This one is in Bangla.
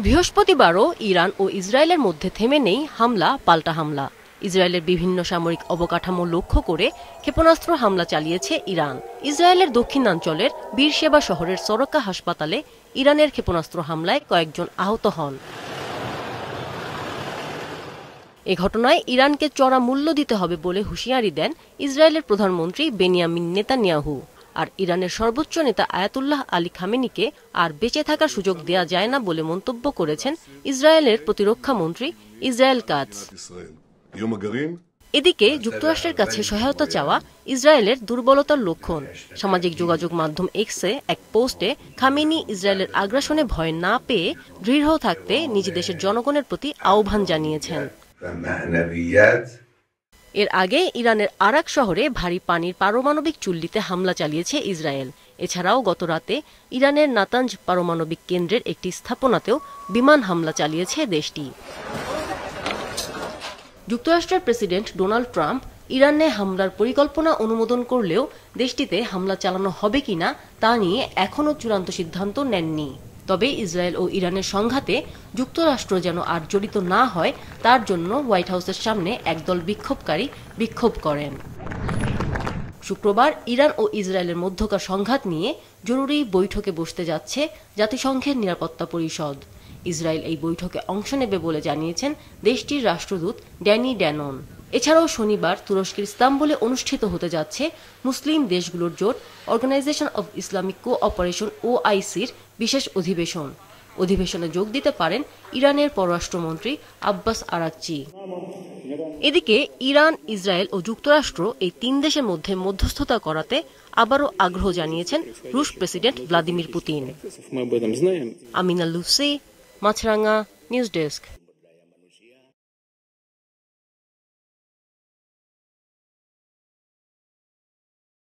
বৃহস্পতিবারও ইরান ও ইসরায়েলের মধ্যে থেমে নেই হামলা পাল্টা হামলা। ইসরায়েলের বিভিন্ন সামরিক অবকাঠামো লক্ষ্য করে ক্ষেপণাস্ত্র হামলা চালিয়েছে ইরান। ইসরায়েলের দক্ষিণাঞ্চলের বীরশেবা শহরের সরকা হাসপাতালে ইরানের ক্ষেপণাস্ত্র হামলায় কয়েকজন আহত হন। এ ঘটনায় ইরানকে চড়া মূল্য দিতে হবে বলে হুঁশিয়ারি দেন ইসরায়েলের প্রধানমন্ত্রী বেনিয়ামিন নেতানিয়াহু। আর ইরানের সর্বোচ্চ নেতা আয়াতুল্লাহ আলী খামেনিকে আর বেঁচে থাকার সুযোগ দেয়া যায় না বলে মন্তব্য করেছেন ইসরায়েলের প্রতিরক্ষা মন্ত্রী ইসরায়েল কাটজ। এদিকে যুক্তরাষ্ট্রের কাছে সহায়তা চাওয়া ইসরায়েলের দুর্বলতার লক্ষণ। সামাজিক যোগাযোগ মাধ্যম এক্সে এক পোস্টে খামেনি ইসরায়েলের আগ্রাসনে ভয় না পেয়ে দৃঢ় থাকতে নিজ দেশের জনগণের প্রতি আহ্বান জানিয়েছেন। এর আগে ইরানের আরাক শহরে ভারী পানির পারমাণবিক চুল্লিতে হামলা চালিয়েছে ইসরায়েল। এছাড়াও গত রাতে ইরানের নাতানজ পারমাণবিক কেন্দ্রের একটি স্থাপনাতেও বিমান হামলা চালিয়েছে দেশটি। যুক্তরাষ্ট্রের প্রেসিডেন্ট ডোনাল্ড ট্রাম্প ইরানে হামলার পরিকল্পনা অনুমোদন করলেও দেশটিতে হামলা চালানো হবে কিনা তা নিয়ে এখনও চূড়ান্ত সিদ্ধান্ত নেননি। তবে ইসরায়েল ও ইরানের সংঘাতে যুক্তরাষ্ট্র যেন আর জড়িত না হয় তার জন্য হোয়াইট হাউসের সামনে একদল বিক্ষোভকারী বিক্ষোভ করেন। শুক্রবার ইরান ও ইসরায়েলের মধ্যকার সংঘাত নিয়ে জরুরি বৈঠকে বসতে যাচ্ছে জাতিসংঘের নিরাপত্তা পরিষদ। ইসরায়েল এই বৈঠকে অংশ নেবে বলে জানিয়েছেন দেশটির রাষ্ট্রদূত ড্যানি ড্যানন। এছাড়াও শনিবার তুরস্কের ইস্তাম্বুলে অনুষ্ঠিত হতে যাচ্ছে মুসলিম দেশগুলোর জোট অর্গানাইজেশন অব ইসলামিক কোঅপারেশন OICর বিশেষ অধিবেশন। অধিবেশনে যোগ দিতে পারেন ইরানের পররাষ্ট্রমন্ত্রী আব্বাস আরাকচি। এদিকে ইরান, ইসরায়েল ও যুক্তরাষ্ট্র এই তিন দেশের মধ্যে মধ্যস্থতা করাতে আবারও আগ্রহ জানিয়েছেন রুশ president Vladimir Putin. Amina Lucy, Maasranga, news desk.